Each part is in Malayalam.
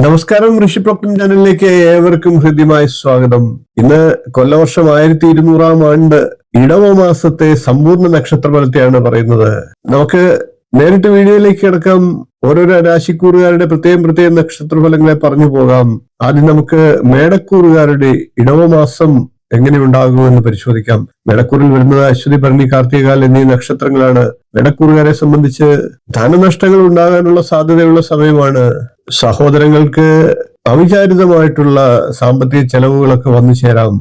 നമസ്കാരം, ഋഷിപ്രോക്തം ചാനലിലേക്ക് ഏവർക്കും ഹൃദ്യമായ സ്വാഗതം. ഇന്ന് കൊല്ലവർഷം 1200 ആണ്ട് ഇടവ മാസത്തെ സമ്പൂർണ്ണ നക്ഷത്രഫലത്തെയാണ് പറയുന്നത്. നമുക്ക് നേരിട്ട് വീഡിയോയിലേക്ക് കിടക്കാം. ഓരോരോ രാശിക്കൂറുകാരുടെ പ്രത്യേക നക്ഷത്രഫലങ്ങളെ പറഞ്ഞു പോകാം. ആദ്യം നമുക്ക് മേടക്കൂറുകാരുടെ ഇടവമാസം എങ്ങനെ ഉണ്ടാകുമെന്ന് പരിശോധിക്കാം. മേടക്കൂറിൽ വരുന്നത് അശ്വതി, ഭരണി, കാർത്തികകാൽ എന്നീ നക്ഷത്രങ്ങളാണ്. മേടക്കൂറുകാരെ സംബന്ധിച്ച് ധനനഷ്ടങ്ങൾ ഉണ്ടാകാനുള്ള സാധ്യതയുള്ള സമയമാണ്. സഹോദരങ്ങൾക്ക് അവിചാരിതമായിട്ടുള്ള സാമ്പത്തിക ചെലവുകളൊക്കെ വന്നു ചേരാം.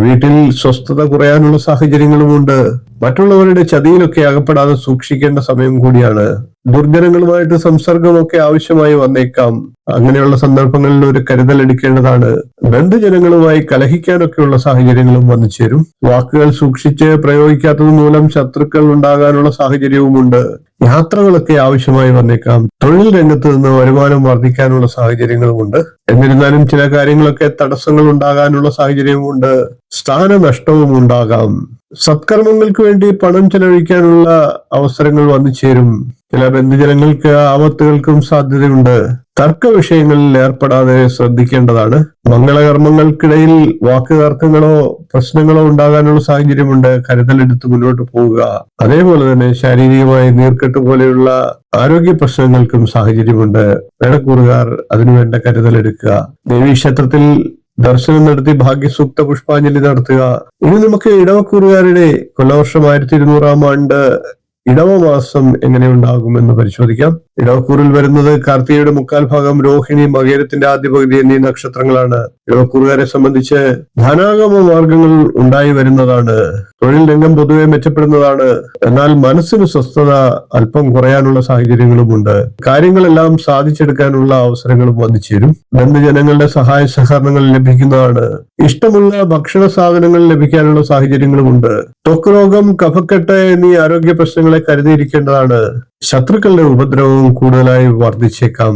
വീട്ടിൽ സ്വസ്ഥത കുറയാനുള്ള സാഹചര്യങ്ങളുമുണ്ട്. മറ്റുള്ളവരുടെ ചതിയിലൊക്കെ അകപ്പെടാതെ സൂക്ഷിക്കേണ്ട സമയം കൂടിയാണ്. ദുർജനങ്ങളുമായിട്ട് സംസർഗമൊക്കെ ആവശ്യമായി വന്നേക്കാം. അങ്ങനെയുള്ള സന്ദർഭങ്ങളിൽ ഒരു കരുതൽ എടുക്കേണ്ടതാണ്. ബന്ധുജനങ്ങളുമായി കലഹിക്കാനൊക്കെയുള്ള സാഹചര്യങ്ങളും വന്നു ചേരും. വാക്കുകൾ സൂക്ഷിച്ച് പ്രയോഗിക്കാത്തത് മൂലം ശത്രുക്കൾ ഉണ്ടാകാനുള്ള സാഹചര്യവുമുണ്ട്. യാത്രകളൊക്കെ ആവശ്യമായി വന്നേക്കാം. തൊഴിൽ രംഗത്ത് നിന്ന് വരുമാനം വർദ്ധിക്കാനുള്ള സാഹചര്യങ്ങളുമുണ്ട്. എന്നിരുന്നാലും ചില കാര്യങ്ങളൊക്കെ തടസ്സങ്ങൾ ഉണ്ടാകാനുള്ള സാഹചര്യവുമുണ്ട്. സ്ഥാനനഷ്ടവും ഉണ്ടാകാം. സത്കർമ്മങ്ങൾക്ക് വേണ്ടി പണം ചെലവഴിക്കാനുള്ള അവസരങ്ങൾ വന്നു ചേരും. ചില ബന്ധുജനങ്ങൾക്ക് ആപത്തുകൾക്കും സാധ്യതയുണ്ട്. തർക്ക വിഷയങ്ങളിൽ ഏർപ്പെടാതെ ശ്രദ്ധിക്കേണ്ടതാണ്. മംഗളകർമ്മങ്ങൾക്കിടയിൽ വാക്കുതർക്കങ്ങളോ പ്രശ്നങ്ങളോ ഉണ്ടാകാനുള്ള സാഹചര്യമുണ്ട്. കരുതലെടുത്ത് മുന്നോട്ട് പോവുക. അതേപോലെ തന്നെ ശാരീരികമായ നീർക്കെട്ട് പോലെയുള്ള ആരോഗ്യ പ്രശ്നങ്ങൾക്കും സാഹചര്യമുണ്ട്. മേടക്കൂറുകാർ അതിനുവേണ്ട കരുതലെടുക്കുക. ദേവീക്ഷേത്രത്തിൽ ദർശനം നടത്തി ഭാഗ്യസൂക്ത പുഷ്പാഞ്ജലി നടത്തുക. ഇനി നമുക്ക് ഇടവക്കൂറുകാരുടെ കൊല്ലവർഷം 1200 ആണ്ട് ഇടവമാസം എങ്ങനെ ഉണ്ടാകുമെന്ന് പരിശോധിക്കാം. ഇടവക്കൂറിൽ വരുന്നത് കാർത്തികയുടെ 3/4 ഭാഗം, രോഹിണി, മകേരത്തിന്റെ ആദ്യ പകുതി എന്നീ നക്ഷത്രങ്ങളാണ്. ഇടവക്കൂറുകാരെ സംബന്ധിച്ച് ധനാഗമ മാർഗങ്ങൾ ഉണ്ടായി വരുന്നതാണ്. തൊഴിൽ രംഗം പൊതുവെ മെച്ചപ്പെടുന്നതാണ്. എന്നാൽ മനസ്സിന് സ്വസ്ഥത അല്പം കുറയാനുള്ള സാഹചര്യങ്ങളുമുണ്ട്. കാര്യങ്ങളെല്ലാം സാധിച്ചെടുക്കാനുള്ള അവസരങ്ങളും വന്നു ചേരും. ബന്ധുജനങ്ങളുടെ സഹായ സഹകരണങ്ങൾ ലഭിക്കുന്നതാണ്. ഇഷ്ടമുള്ള ഭക്ഷണ സാധനങ്ങൾ ലഭിക്കാനുള്ള സാഹചര്യങ്ങളുമുണ്ട്. ത്വക്ക് രോഗം, കഫക്കെട്ട് എന്നീ ആരോഗ്യ പ്രശ്നങ്ങളെ കരുതിയിരിക്കേണ്ടതാണ്. ശത്രുക്കളുടെ ഉപദ്രവവും കൂടുതലായി വർദ്ധിച്ചേക്കാം.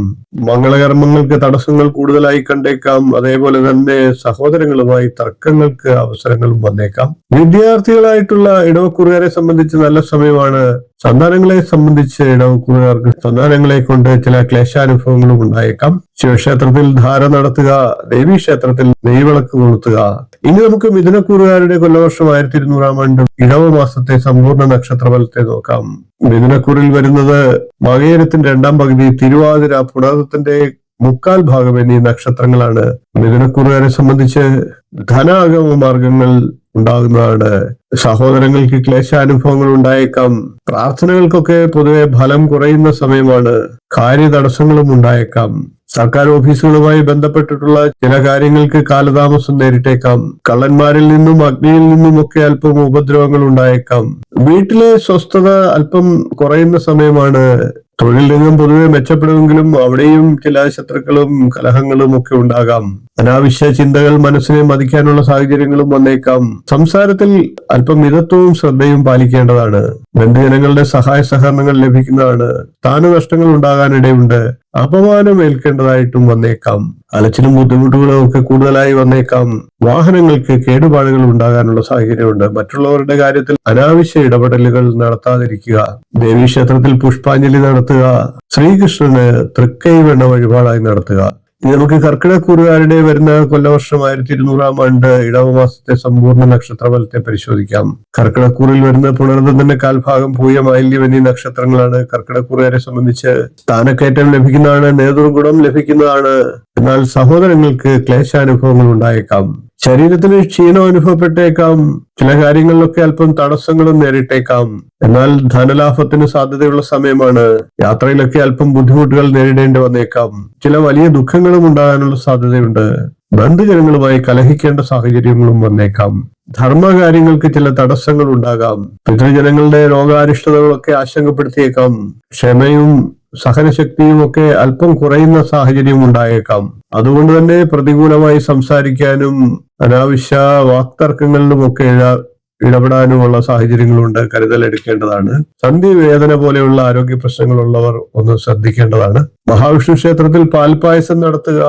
മംഗളകർമ്മങ്ങൾക്ക് തടസ്സങ്ങൾ കൂടുതലായി കണ്ടേക്കാം. അതേപോലെ തന്നെ സഹോദരങ്ങളുമായി തർക്കങ്ങൾക്ക് അവസരങ്ങളും വന്നേക്കാം. വിദ്യാർത്ഥികളായിട്ടുള്ള ഇടവക്കൂറുകാരെ സംബന്ധിച്ച് നല്ല സമയമാണ്. സന്താനങ്ങളെ സംബന്ധിച്ച് ഇടവക്കൂറുകാർക്ക് സന്താനങ്ങളെ കൊണ്ട് ചില ക്ലേശാനുഭവങ്ങളും ഉണ്ടായേക്കാം. ശിവക്ഷേത്രത്തിൽ ധാര നടത്തുക. ദേവീക്ഷേത്രത്തിൽ നെയ്വിളക്ക് കൊളുത്തുക. ഇനി നമുക്ക് മിഥുനക്കൂറുകാരുടെ കൊല്ലവർഷം 1200 ആണ്ട് ഇടവമാസത്തെ സമ്പൂർണ്ണ നക്ഷത്രഫലത്തെ നോക്കാം. മിഥുനക്കൂറിൽ വരുന്നത് മകേരത്തിന്റെ 2ാം പകുതി, തിരുവാതിര, പുണർത്തിന്റെ 3/4 ഭാഗം എന്നീ നക്ഷത്രങ്ങളാണ്. മിഥുനക്കൂറുകാരെ സംബന്ധിച്ച് ധനാഗമ മാർഗങ്ങൾ ഉണ്ടാകുന്നതാണ്. സഹോദരങ്ങൾക്ക് ക്ലേശാനുഭവങ്ങൾ ഉണ്ടായേക്കാം. പ്രാർത്ഥനകൾക്കൊക്കെ പൊതുവെ ഫലം കുറയുന്ന സമയമാണ്. കാര്യതടസ്സങ്ങളും ഉണ്ടായേക്കാം. സർക്കാർ ഓഫീസുകളുമായി ബന്ധപ്പെട്ടിട്ടുള്ള ചില കാര്യങ്ങൾക്ക് കാലതാമസം നേരിട്ടേക്കാം. കള്ളന്മാരിൽ നിന്നും അഗ്നിയിൽ നിന്നുമൊക്കെ അല്പം ഉപദ്രവങ്ങൾ ഉണ്ടായേക്കാം. വീട്ടിലെ സ്വസ്ഥത അല്പം കുറയുന്ന സമയമാണ്. തൊഴിൽ രംഗം പൊതുവെ മെച്ചപ്പെടുമെങ്കിലും അവിടെയും ചില ശത്രുക്കളും കലഹങ്ങളും ഒക്കെ ഉണ്ടാകാം. അനാവശ്യ ചിന്തകൾ മനസ്സിനെ മതിക്കാനുള്ള സാഹചര്യങ്ങളും വന്നേക്കാം. സംസാരത്തിൽ അല്പം മിതത്വവും ശ്രദ്ധയും പാലിക്കേണ്ടതാണ്. ബന്ധുജനങ്ങളുടെ സഹായ സഹകരണങ്ങൾ ലഭിക്കുന്നതാണ്. സ്ഥാനനഷ്ടങ്ങൾ ഉണ്ടാകാനിടയുണ്ട്. അപമാനം ഏൽക്കേണ്ടതായിട്ടും വന്നേക്കാം. അലച്ചിലും ബുദ്ധിമുട്ടുകളും ഒക്കെ കൂടുതലായി വന്നേക്കാം. വാഹനങ്ങൾക്ക് കേടുപാടുകൾ ഉണ്ടാകാനുള്ള സാഹചര്യമുണ്ട്. മറ്റുള്ളവരുടെ കാര്യത്തിൽ അനാവശ്യ ഇടപെടലുകൾ നടത്താതിരിക്കുക. ദേവീക്ഷേത്രത്തിൽ പുഷ്പാഞ്ജലി നടത്തുക. ശ്രീകൃഷ്ണന് തൃക്കൈവെണ്ണ വഴിപാടായി നടത്തുക. ഇനി നമുക്ക് കർക്കിടക്കൂറുകാരുടെ വരുന്ന കൊല്ലവർഷം 1200 ആണ്ട് ഇടവമാസത്തെ സമ്പൂർണ്ണ നക്ഷത്രഫലത്തെ പരിശോധിക്കാം. കർക്കിടക്കൂറിൽ വരുന്ന പുണർന്നതിന്റെ 1/4 ഭാഗം, പൂയം, ആയില്യം എന്നീ നക്ഷത്രങ്ങളാണ്. കർക്കിടക്കൂറുകാരെ സംബന്ധിച്ച് സ്ഥാനക്കയറ്റം ലഭിക്കുന്നതാണ്. നേതൃഗുണം ലഭിക്കുന്നതാണ്. എന്നാൽ സഹോദരങ്ങൾക്ക് ക്ലേശാനുഭവങ്ങൾ ഉണ്ടായേക്കാം. ശരീരത്തിന് ക്ഷീണം അനുഭവപ്പെട്ടേക്കാം. ചില കാര്യങ്ങളിലൊക്കെ അല്പം തടസ്സങ്ങളും നേരിട്ടേക്കാം. എന്നാൽ ധനലാഭത്തിന് സാധ്യതയുള്ള സമയമാണ്. യാത്രയിലൊക്കെ അല്പം ബുദ്ധിമുട്ടുകൾ നേരിടേണ്ടി വന്നേക്കാം. ചില വലിയ ദുഃഖങ്ങളും ഉണ്ടാകാനുള്ള സാധ്യതയുണ്ട്. ബന്ധുജനങ്ങളുമായി കലഹിക്കേണ്ട സാഹചര്യങ്ങളും വന്നേക്കാം. ധർമ്മകാര്യങ്ങൾക്ക് ചില തടസ്സങ്ങൾ ഉണ്ടാകാം. പിതൃജനങ്ങളുടെ രോഗാരിഷ്ടതകളൊക്കെ ആശങ്കപ്പെടുത്തിയേക്കാം. ക്ഷമയും സഹനശക്തിയും ഒക്കെ അല്പം കുറയുന്ന സാഹചര്യം ഉണ്ടായേക്കാം. അതുകൊണ്ട് തന്നെ പ്രതികൂലമായി സംസാരിക്കാനും അനാവശ്യ വാക്തർക്കങ്ങളിലുമൊക്കെ ഇടപെടാനുമുള്ള സാഹചര്യങ്ങളുണ്ട്. കരുതലെടുക്കേണ്ടതാണ്. സന്ധിവേദന പോലെയുള്ള ആരോഗ്യ പ്രശ്നങ്ങളുള്ളവർ ഒന്ന് ശ്രദ്ധിക്കേണ്ടതാണ്. മഹാവിഷ്ണു ക്ഷേത്രത്തിൽ പാൽപായസം നടത്തുക.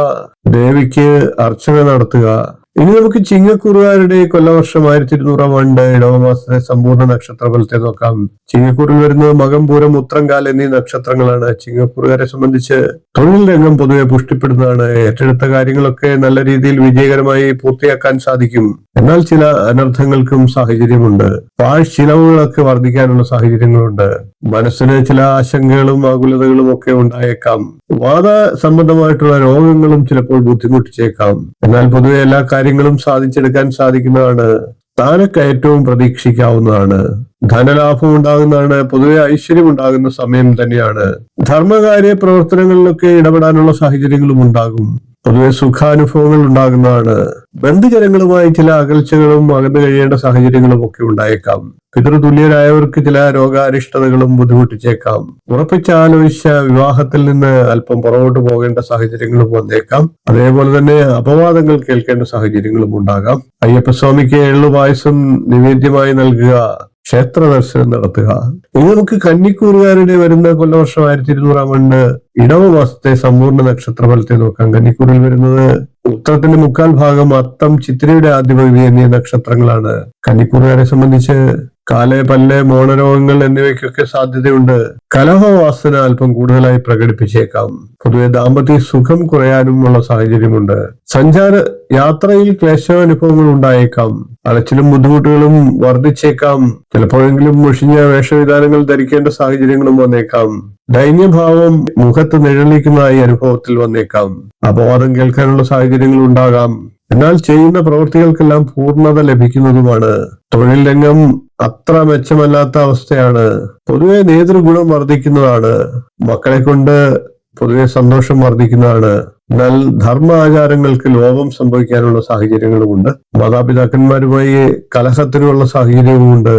ദേവിക്ക് അർച്ചന നടത്തുക. ഇനി നമുക്ക് ചിങ്ങക്കൂറുകാരുടെ കൊല്ലവർഷം 1200 ആണ്ട് ഇടവമാസത്തെ സമ്പൂർണ്ണ നക്ഷത്ര ഫലത്തെ നോക്കാം. ചിങ്ങക്കൂറിൽ വരുന്നത് മകം, പൂരം, ഉത്രംകാൽ എന്നീ നക്ഷത്രങ്ങളാണ്. ചിങ്ങക്കൂറുകാരെ സംബന്ധിച്ച് തൊഴിൽ രംഗം പൊതുവെ പുഷ്ടിപ്പെടുന്നതാണ്. ഏറ്റെടുത്ത കാര്യങ്ങളൊക്കെ നല്ല രീതിയിൽ വിജയകരമായി പൂർത്തിയാക്കാൻ സാധിക്കും. എന്നാൽ ചില അനർത്ഥങ്ങൾക്കും സാഹചര്യമുണ്ട്. ചിലവുകളൊക്കെ വർദ്ധിക്കാനുള്ള സാഹചര്യങ്ങളുണ്ട്. മനസ്സിന് ചില ആശങ്കകളും ആകുലതകളും ഒക്കെ ഉണ്ടായേക്കാം. വാദ സംബന്ധമായിട്ടുള്ള രോഗങ്ങളും ചിലപ്പോൾ ബുദ്ധിമുട്ടിച്ചേക്കാം. എന്നാൽ പൊതുവെ എല്ലാ കാര്യങ്ങളും സാധിച്ചെടുക്കാൻ സാധിക്കുന്നതാണ്. സ്ഥാനക്കയറ്റവും പ്രതീക്ഷിക്കാവുന്നതാണ്. ധനലാഭം ഉണ്ടാകുന്നതാണ്. പൊതുവെ ഐശ്വര്യം ഉണ്ടാകുന്ന സമയം തന്നെയാണ്. ധർമ്മകാര്യ പ്രവർത്തനങ്ങളിലൊക്കെ ഇടപെടാനുള്ള സാഹചര്യങ്ങളും ഉണ്ടാകും. പൊതുവെ സുഖാനുഭവങ്ങൾ ഉണ്ടാകുന്നതാണ്. ബന്ധുജനങ്ങളുമായി ചില അകൽച്ചകളും അകന്നു കഴിയേണ്ട സാഹചര്യങ്ങളും ഒക്കെ ഉണ്ടായേക്കാം. പിതൃതുല്യരായവർക്ക് ചില രോഗാരിഷ്ടതകളും ബുദ്ധിമുട്ടിച്ചേക്കാം. ഉറപ്പിച്ച് ആലോചിച്ച വിവാഹത്തിൽ നിന്ന് അല്പം പുറകോട്ട് പോകേണ്ട സാഹചര്യങ്ങളും വന്നേക്കാം. അതേപോലെ തന്നെ അപവാദങ്ങൾ കേൾക്കേണ്ട സാഹചര്യങ്ങളും ഉണ്ടാകാം. അയ്യപ്പസ്വാമിക്ക് എള്ളു പായസം നിവേദ്യമായി നൽകുക, ക്ഷേത്ര ദർശനം നടത്തുക. ഇനി നമുക്ക് കന്നിക്കൂറുകാരുടെ വരുന്ന കൊല്ലവർഷം 1200 ആണ്ട് ഇടവമാസത്തെ സമ്പൂർണ്ണ നക്ഷത്ര ഫലത്തെ നോക്കാം. കന്നിക്കൂറിൽ വരുന്നത് ഉത്രത്തിന്റെ 3/4 ഭാഗം, അത്തം, ചിത്തിരയുടെ ആദ്യ പകുതി എന്നീ നക്ഷത്രങ്ങളാണ്. കന്നിക്കൂറുകാരെ സംബന്ധിച്ച് കാല്, പല്ല്, മോണരോഗങ്ങൾ എന്നിവയ്ക്കൊക്കെ സാധ്യതയുണ്ട്. കലഹവാസന അല്പം കൂടുതലായി പ്രകടിപ്പിച്ചേക്കാം. പൊതുവെ ദാമ്പത്യ സുഖം കുറയാനുമുള്ള സാഹചര്യമുണ്ട്. യാത്രയിൽ ക്ലേശാനുഭവങ്ങൾ ഉണ്ടായേക്കാം. അലച്ചിലും ബുദ്ധിമുട്ടുകളും വർദ്ധിച്ചേക്കാം. ചിലപ്പോഴെങ്കിലും മുഷിഞ്ഞ വേഷവിധാനങ്ങൾ ധരിക്കേണ്ട സാഹചര്യങ്ങളും വന്നേക്കാം. ദൈന്യഭാവം മുഖത്ത് നിഴലിക്കുന്നതായി അനുഭവത്തിൽ വന്നേക്കാം. അപവാദം കേൾക്കാനുള്ള സാഹചര്യങ്ങൾ ഉണ്ടാകാം. എന്നാൽ ചെയ്യുന്ന പ്രവൃത്തികൾക്കെല്ലാം പൂർണ്ണത ലഭിക്കുന്നതുമാണ്. തൊഴിൽ രംഗം അത്ര മെച്ചമല്ലാത്ത അവസ്ഥയാണ്. പൊതുവെ നേതൃഗുണം വർദ്ധിക്കുന്നതാണ്. മക്കളെ കൊണ്ട് പൊതുവെ സന്തോഷം വർദ്ധിക്കുന്നതാണ്. എന്നാൽ ധർമ്മ ആചാരങ്ങൾക്ക് ലോപം സംഭവിക്കാനുള്ള സാഹചര്യങ്ങളുമുണ്ട്. മാതാപിതാക്കന്മാരുമായി കലഹത്തിനുള്ള സാഹചര്യവുമുണ്ട്.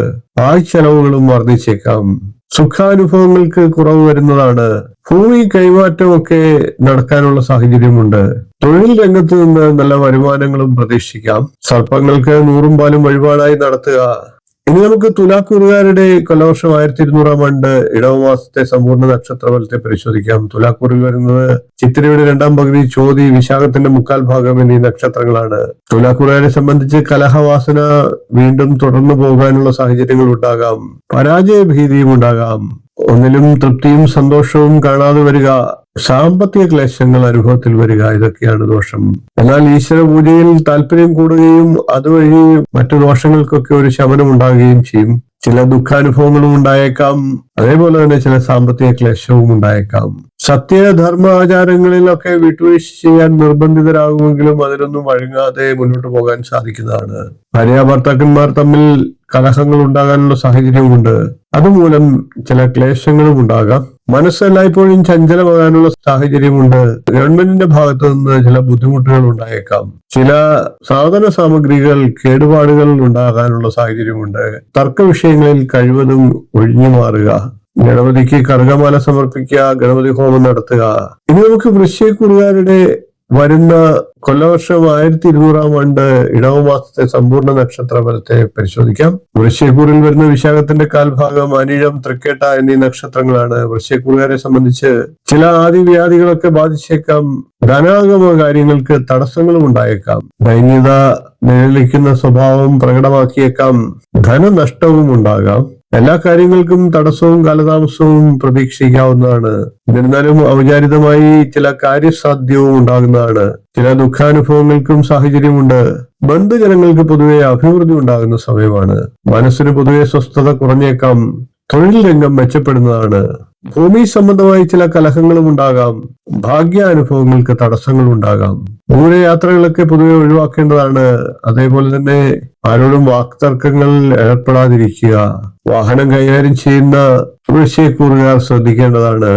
ചെലവുകളും വർദ്ധിച്ചേക്കാം. സുഖാനുഭവങ്ങൾക്ക് കുറവ് വരുന്നതാണ്. ഭൂമി കൈമാറ്റമൊക്കെ നടക്കാനുള്ള സാഹചര്യമുണ്ട്. തൊഴിൽ രംഗത്ത് നിന്ന് നല്ല വരുമാനങ്ങളും പ്രതീക്ഷിക്കാം. സർപ്പങ്ങൾക്ക് 100 പാലും വഴിപാടായി നടത്തുക. ഇനി നമുക്ക് തുലാക്കൂറുകാരുടെ കൊല്ലവർഷം 1200 ആണ്ട് ഇടവമാസത്തെ സമ്പൂർണ്ണ നക്ഷത്ര ഫലത്തെ പരിശോധിക്കാം. തുലാക്കൂറിൽ വരുന്നത് ചിത്തിരയുടെ 2ാം പകുതി, ചോതി, വിശാഖത്തിന്റെ 3/4 ഭാഗം എന്നീ നക്ഷത്രങ്ങളാണ്. തുലാക്കൂറുകാരെ സംബന്ധിച്ച് കലഹവാസന വീണ്ടും തുടർന്നു പോകാനുള്ള സാഹചര്യങ്ങൾ ഉണ്ടാകാം. പരാജയ ഭീതിയും ഉണ്ടാകാം. ഒന്നിലും തൃപ്തിയും സന്തോഷവും കാണാതെ വരിക, സാമ്പത്തിക ക്ലേശങ്ങൾ അനുഭവത്തിൽ വരിക, ഇതൊക്കെയാണ് ദോഷം. എന്നാൽ ഈശ്വര പൂജയിൽ താല്പര്യം കൂടുകയും അതുവഴി മറ്റു ദോഷങ്ങൾക്കൊക്കെ ഒരു ശമനം ഉണ്ടാകുകയും ചെയ്യും. ചില ദുഃഖാനുഭവങ്ങളും ഉണ്ടായേക്കാം. അതേപോലെ തന്നെ ചില സാമ്പത്തിക ക്ലേശവും ഉണ്ടായേക്കാം. സത്യധർമ്മ ആചാരങ്ങളിലൊക്കെ വിട്ടുവീഴ്ച ചെയ്യാൻ നിർബന്ധിതരാകുമെങ്കിലും അതിനൊന്നും വഴങ്ങാതെ മുന്നോട്ട് പോകാൻ സാധിക്കുന്നതാണ്. ഭാര്യാഭർത്താക്കന്മാർ തമ്മിൽ കലഹങ്ങൾ ഉണ്ടാകാനുള്ള സാഹചര്യമുണ്ട്. അതുമൂലം ചില ക്ലേശങ്ങളും ഉണ്ടാകാം. മനസ്സെല്ലായ്പ്പോഴും ചഞ്ചലമാകാനുള്ള സാഹചര്യമുണ്ട്. ഗവൺമെന്റിന്റെ ഭാഗത്തു നിന്ന് ചില ബുദ്ധിമുട്ടുകൾ ഉണ്ടായേക്കാം. ചില സാധന സാമഗ്രികൾ കേടുപാടുകൾ ഉണ്ടാകാനുള്ള സാഹചര്യമുണ്ട്. തർക്ക വിഷയങ്ങളിൽ കഴിവതും ഒഴിഞ്ഞു മാറുക. ഗണപതിക്ക് കറുകമാല സമർപ്പിക്കുക, ഗണപതി ഹോമം നടത്തുക. ഇനി നമുക്ക് വൃശ്ചികക്കൂറുകാരുടെ വരുന്ന കൊല്ലവർഷം 1200 ആണ്ട് ഇടവമാസത്തെ സമ്പൂർണ്ണ നക്ഷത്ര ഫലത്തെ പരിശോധിക്കാം. വൃശ്ചികക്കൂറിൽ വരുന്ന വിശാഖത്തിന്റെ 1/4 ഭാഗം, അനിഴം, തൃക്കേട്ട എന്നീ നക്ഷത്രങ്ങളാണ്. വൃശ്ചികക്കൂറുകാരെ സംബന്ധിച്ച് ചില ആദിവ്യാധികളൊക്കെ ബാധിച്ചേക്കാം. ധനാഗമ കാര്യങ്ങൾക്ക് തടസ്സങ്ങളും ഉണ്ടായേക്കാം. ദൈന്യത നിഴലിക്കുന്ന സ്വഭാവം പ്രകടമാക്കിയേക്കാം. ധനനഷ്ടവും ഉണ്ടാകാം. എല്ലാ കാര്യങ്ങൾക്കും തടസ്സവും കാലതാമസവും പ്രതീക്ഷിക്കാവുന്നതാണ്. എന്നിരുന്നാലും ഔചാരിതമായി ചില കാര്യസാധ്യവും ഉണ്ടാകുന്നതാണ്. ചില ദുഃഖാനുഭവങ്ങൾക്കും സാഹചര്യമുണ്ട്. ബന്ധുജനങ്ങൾക്ക് പൊതുവെ അഭിവൃദ്ധി ഉണ്ടാകുന്ന സമയമാണ്. മനസ്സിന് പൊതുവെ സ്വസ്ഥത കുറഞ്ഞേക്കാം. തൊഴിൽ രംഗം മെച്ചപ്പെടുന്നതാണ്. ഭൂമി സംബന്ധമായി ചില കലഹങ്ങളും ഉണ്ടാകാം. ഭാഗ്യാനുഭവങ്ങൾക്ക് തടസ്സങ്ങൾ ഉണ്ടാകാം. ദൂരയാത്രകളൊക്കെ പൊതുവെ ഒഴിവാക്കേണ്ടതാണ്. അതേപോലെ തന്നെ ആരോടും വാക്തർക്കങ്ങളിൽ ഏർപ്പെടാതിരിക്കുക. വാഹനം കൈകാര്യം ചെയ്യുന്ന വൃശ്ചികക്കൂറുകാർ ശ്രദ്ധിക്കേണ്ടതാണ്.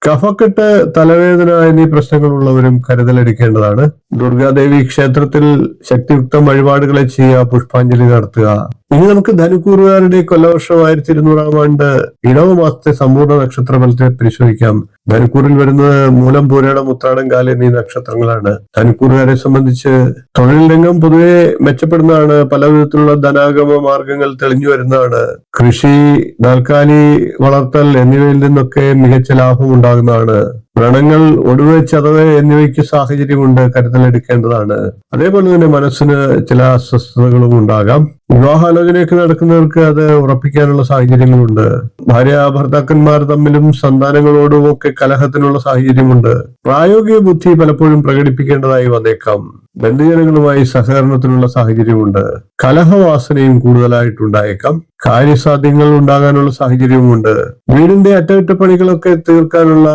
കഫക്കെട്ട്, തലവേദന എന്നീ പ്രശ്നങ്ങളുള്ളവരും കരുതലെടുക്കേണ്ടതാണ്. ദുർഗാദേവി ക്ഷേത്രത്തിൽ ശക്തിയുക്ത വഴിപാടുകളെ ചെയ്യുക, പുഷ്പാഞ്ജലി നടത്തുക. ഇനി നമുക്ക് ധനുക്കൂറുകാരുടെ കൊല്ലവർഷം 1200 ആണ്ട് ഇടവമാസത്തെ സമ്പൂർണ്ണ നക്ഷത്ര ഫലത്തെ പരിശോധിക്കാം. ധനുക്കൂറിൽ വരുന്നത് മൂലം, പൂരാടം, ഉത്രാടം, കാല് എന്നീ നക്ഷത്രങ്ങളാണ്. ധനുക്കൂറുകാരെ സംബന്ധിച്ച് തൊഴിൽ രംഗം പൊതുവെ മെച്ചപ്പെടുന്നതാണ്. പല വിധത്തിലുള്ള ധനാഗമ മാർഗങ്ങൾ തെളിഞ്ഞു വരുന്നതാണ്. കൃഷി, നാൽക്കാലി വളർത്തൽ എന്നിവയിൽ നിന്നൊക്കെ മികച്ച ലാഭം ഉണ്ടാകുന്നതാണ്. വ്രണങ്ങൾ, ഒടുവ്, ചതവ് എന്നിവയ്ക്ക് സാഹചര്യമുണ്ട്, കരുതലെടുക്കേണ്ടതാണ്. അതേപോലെ തന്നെ മനസ്സിന് ചില അസ്വസ്ഥതകളും ഉണ്ടാകാം. വിവാഹാലോചനയൊക്കെ നടക്കുന്നവർക്ക് അത് ഉറപ്പിക്കാനുള്ള സാഹചര്യങ്ങളുണ്ട്. ഭാര്യ ഭർത്താക്കന്മാർ തമ്മിലും സന്താനങ്ങളോടും ഒക്കെ കലഹത്തിനുള്ള സാഹചര്യമുണ്ട്. പ്രായോഗിക ബുദ്ധി പലപ്പോഴും പ്രകടിപ്പിക്കേണ്ടതായി വന്നേക്കാം. ബന്ധുജനങ്ങളുമായി സഹകരണത്തിനുള്ള സാഹചര്യമുണ്ട്. കലഹവാസനയും കൂടുതലായിട്ടുണ്ടായേക്കാം. കാര്യസാധ്യങ്ങൾ ഉണ്ടാകാനുള്ള സാഹചര്യവുമുണ്ട്. വീടിന്റെ അറ്റകുറ്റപ്പണികളൊക്കെ തീർക്കാനുള്ള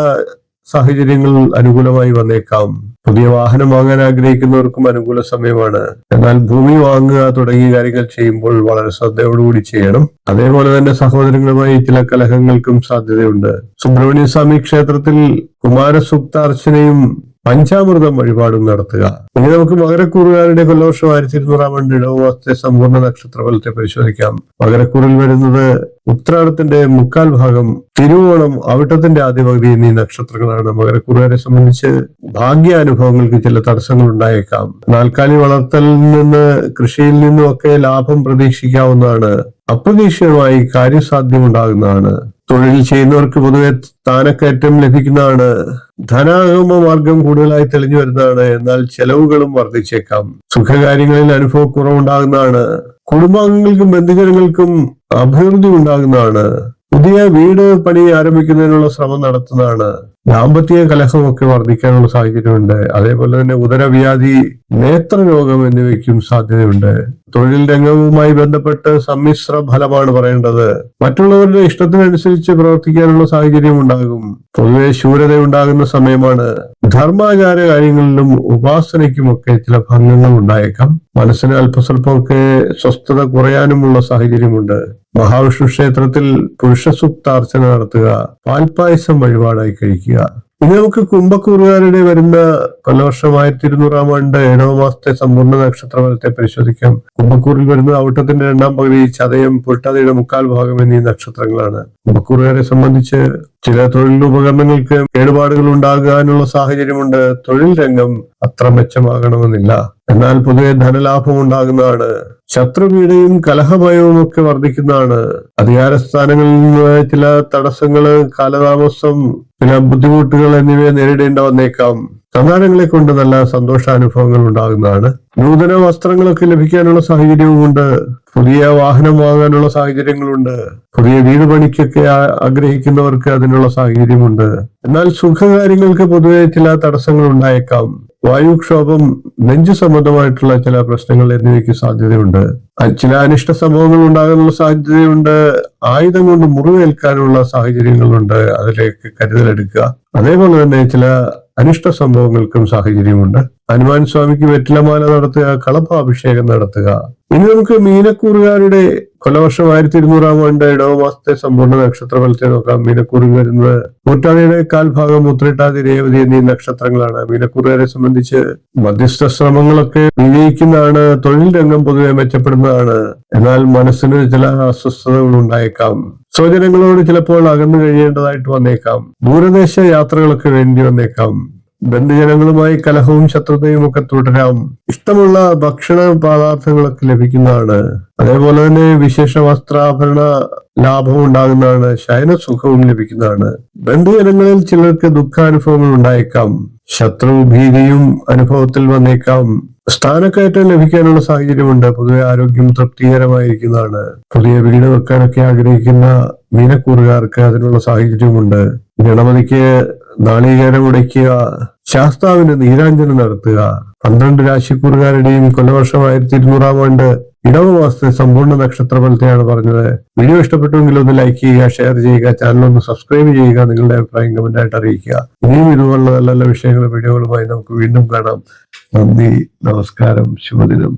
സാഹചര്യങ്ങൾ അനുകൂലമായി വന്നേക്കാം. പുതിയ വാഹനം വാങ്ങാൻ ആഗ്രഹിക്കുന്നവർക്കും അനുകൂല സമയമാണ്. എന്നാൽ ഭൂമി വാങ്ങുക തുടങ്ങിയ കാര്യങ്ങൾ ചെയ്യുമ്പോൾ വളരെ ശ്രദ്ധയോടുകൂടി ചെയ്യണം. അതേപോലെ തന്നെ സഹോദരങ്ങളുമായി ചില കലഹങ്ങൾക്കും സാധ്യതയുണ്ട്. സുബ്രഹ്മണ്യ സ്വാമി ക്ഷേത്രത്തിൽ കുമാരസൂക്താർച്ചനയും പഞ്ചാമൃതം വഴിപാടും നടത്തുക. ഇനി നമുക്ക് മകരക്കൂറുകാരുടെ കൊല്ലവർഷം 1200 ആണ്ട് ഇടവമാസത്തെ സമ്പൂർണ്ണ നക്ഷത്രഫലത്തെ പരിശോധിക്കാം. മകരക്കൂറിൽ വരുന്നത് ഉത്രാടത്തിന്റെ 1/4 ഭാഗം, തിരുവോണം, അവിട്ടത്തിന്റെ ആദ്യ പകുതി എന്നീ നക്ഷത്രങ്ങളാണ്. മകരക്കൂറുകാരെ സംബന്ധിച്ച് ഭാഗ്യാനുഭവങ്ങൾക്ക് ചില തടസ്സങ്ങൾ ഉണ്ടായേക്കാം. നാൽക്കാലി വളർത്തലിൽ നിന്ന്, കൃഷിയിൽ നിന്നും ഒക്കെ ലാഭം പ്രതീക്ഷിക്കാവുന്നതാണ്. അപ്രതീക്ഷിതമായി കാര്യസാധ്യം ഉണ്ടാകുന്നതാണ്. തൊഴിൽ ചെയ്യുന്നവർക്ക് പൊതുവെ സ്ഥാനക്കയറ്റം ലഭിക്കുന്നതാണ്. ധനാഗമ മാർഗം കൂടുതലായി തെളിഞ്ഞു വരുന്നതാണ്. എന്നാൽ ചെലവുകളും വർദ്ധിച്ചേക്കാം. സുഖകാര്യങ്ങളിൽ അനുഭവക്കുറവുണ്ടാകുന്നതാണ്. കുടുംബാംഗങ്ങൾക്കും ബന്ധുജനങ്ങൾക്കും അഭിവൃദ്ധി ഉണ്ടാകുന്നതാണ്. പുതിയ വീട് പണി ആരംഭിക്കുന്നതിനുള്ള ശ്രമം നടത്തുന്നതാണ്. ദാമ്പത്യ കലഹമൊക്കെ വർദ്ധിക്കാനുള്ള സാഹചര്യമുണ്ട്. അതേപോലെ തന്നെ ഉദരവ്യാധി, നേത്രരോഗം എന്നിവയ്ക്കും സാധ്യതയുണ്ട്. തൊഴിൽ രംഗവുമായി ബന്ധപ്പെട്ട് സമ്മിശ്ര ഫലമാണ് പറയേണ്ടത്. മറ്റുള്ളവരുടെ ഇഷ്ടത്തിനനുസരിച്ച് പ്രവർത്തിക്കാനുള്ള സാഹചര്യം ഉണ്ടാകും. പൊതുവെ ശൂരത ഉണ്ടാകുന്ന സമയമാണ്. ധർമാചാര കാര്യങ്ങളിലും ഉപാസനയ്ക്കുമൊക്കെ ചില ഭംഗങ്ങൾ ഉണ്ടായേക്കാം. മനസ്സിന് അല്പസ്വല്പമൊക്കെ സ്വസ്ഥത കുറയാനുമുള്ള സാഹചര്യമുണ്ട്. മഹാവിഷ്ണു ക്ഷേത്രത്തിൽ പുരുഷസൂക്താർച്ചന നടത്തുക. പാൽപ്പായസം വഴിപാടായി കഴിക്കുക. ഇനി നമുക്ക് കുംഭക്കൂറുകാരുടെ വരുന്ന കൊല്ലവർഷം 1200 ആണ്ട് ഇടവമാസത്തെ സമ്പൂർണ്ണ നക്ഷത്രഫലത്തെ പരിശോധിക്കാം. കുംഭക്കൂറിൽ വരുന്ന ഔട്ടത്തിന്റെ 2ാം പകുതി, ചതയം, പുരുട്ടാതിയുടെ 1/4 ഭാഗം എന്നീ നക്ഷത്രങ്ങളാണ്. കുംഭക്കൂറുകാരെ സംബന്ധിച്ച് ചില തൊഴിലുപകരണങ്ങൾക്ക് കേടുപാടുകൾ ഉണ്ടാകാനുള്ള സാഹചര്യമുണ്ട്. തൊഴിൽ രംഗം അത്ര മെച്ചമാകണമെന്നില്ല. എന്നാൽ പൊതുവെ ധനലാഭം ഉണ്ടാകുന്നതാണ്. ശത്രുപീഡയും കലഹഭയവും ഒക്കെ വർദ്ധിക്കുന്നതാണ്. അധികാര സ്ഥാനങ്ങളിൽ നിന്ന് ചില തടസ്സങ്ങള്, കാലതാമസം, ചില ബുദ്ധിമുട്ടുകൾ എന്നിവയെ നേരിടേണ്ട വന്നേക്കാം. സന്താനങ്ങളെ കൊണ്ട് നല്ല സന്തോഷാനുഭവങ്ങൾ ഉണ്ടാകുന്നതാണ്. നൂതന വസ്ത്രങ്ങളൊക്കെ ലഭിക്കാനുള്ള സാഹചര്യവുമുണ്ട്. പുതിയ വാഹനം വാങ്ങാനുള്ള സാഹചര്യങ്ങളുണ്ട്. പുതിയ വീട് പണിക്കൊക്കെ ആഗ്രഹിക്കുന്നവർക്ക് അതിനുള്ള സാഹചര്യമുണ്ട്. എന്നാൽ സുഖകാര്യങ്ങൾക്ക് പൊതുവെ ചില തടസ്സങ്ങൾ ഉണ്ടായേക്കാം. വായുക്ഷോഭം, നെഞ്ചു സംബന്ധമായിട്ടുള്ള ചില പ്രശ്നങ്ങൾ എന്നിവയ്ക്ക് സാധ്യതയുണ്ട്. ചില അനിഷ്ട സംഭവങ്ങൾ ഉണ്ടാകാനുള്ള സാധ്യതയുണ്ട്. ആയുധം കൊണ്ട് മുറിവേൽക്കാനുള്ള സാഹചര്യങ്ങളുണ്ട്. അതിലേക്ക് കരുതലെടുക്കുക. അതേപോലെ തന്നെ ചില അനിഷ്ട സംഭവങ്ങൾക്കും സാഹചര്യമുണ്ട്. ഹനുമാൻ സ്വാമിക്ക് വെറ്റിലമാല നടത്തുക, കളഭാഭിഷേകം നടത്തുക. ഇനി നമുക്ക് മീനക്കൂറുകാരുടെ കൊല്ലവർഷം 1200 ആണ്ട് ഇടവമാസത്തെ സമ്പൂർണ്ണ നക്ഷത്രഫലത്തെ നോക്കാം. മീനക്കൂറിൽ വരുന്നത് പൂട്ടാതിയുടെ 1/4 ഭാഗം, ഉത്രട്ടാതി, രേവതി എന്നീ നക്ഷത്രങ്ങളാണ്. മീനക്കൂറുകാരെ സംബന്ധിച്ച് മധ്യസ്ഥ ശ്രമങ്ങളൊക്കെ വിജയിക്കുന്നതാണ്. തൊഴിൽ രംഗം പൊതുവെ മെച്ചപ്പെടുന്നതാണ്. എന്നാൽ മനസ്സിന് ചില അസ്വസ്ഥതകൾ ഉണ്ടായേക്കാം. സ്വജനങ്ങളോട് ചിലപ്പോൾ അകന്നു കഴിയേണ്ടതായിട്ട് വന്നേക്കാം. ദൂരദേശ യാത്രകളൊക്കെ വേണ്ടി വന്നേക്കാം. ബന്ധുജനങ്ങളുമായി കലഹവും ശത്രുതയും ഒക്കെ തുടരാം. ഇഷ്ടമുള്ള ഭക്ഷണ പദാർത്ഥങ്ങളൊക്കെ ലഭിക്കുന്നതാണ്. അതേപോലെ തന്നെ വിശേഷ വസ്ത്രാഭരണ ലാഭം ഉണ്ടാകുന്നതാണ്. ശയനസുഖവും ലഭിക്കുന്നതാണ്. ബന്ധുജനങ്ങളിൽ ചിലർക്ക് ദുഃഖാനുഭവങ്ങൾ ഉണ്ടായേക്കാം. ശത്രു ഭീതിയും അനുഭവത്തിൽ വന്നേക്കാം. സ്ഥാനക്കയറ്റം ലഭിക്കാനുള്ള സാഹചര്യമുണ്ട്. പൊതുവെ ആരോഗ്യം തൃപ്തികരമായിരിക്കുന്നതാണ്. പുതിയ വീട് വെക്കാനൊക്കെ ആഗ്രഹിക്കുന്ന മീനക്കൂറുകാർക്ക് അതിനുള്ള സാഹചര്യമുണ്ട്. ഗണപതിക്ക് നാളികേരം ഉടയ്ക്കുക, ശാസ്താവിന് നീരാഞ്ജനം നടത്തുക. 12 രാശിക്കൂറുകാരുടെയും കൊല്ലവർഷം 1200 ആണ്ട് ഇടവമാസത്തെ സമ്പൂർണ്ണ നക്ഷത്രഫലത്തെയാണ് പറഞ്ഞത്. വീഡിയോ ഇഷ്ടപ്പെട്ടുവെങ്കിൽ ഒന്ന് ലൈക്ക് ചെയ്യുക, ഷെയർ ചെയ്യുക, ചാനൽ ഒന്ന് സബ്സ്ക്രൈബ് ചെയ്യുക. നിങ്ങളുടെ അഭിപ്രായം കമന്റ് ആയിട്ട് അറിയിക്കുക. ഇനിയും ഇതുപോലുള്ള നല്ല നല്ല വിഷയങ്ങളും വീഡിയോകളുമായി നമുക്ക് വീണ്ടും കാണാം. നന്ദി, നമസ്കാരം, ശുഭദിനം.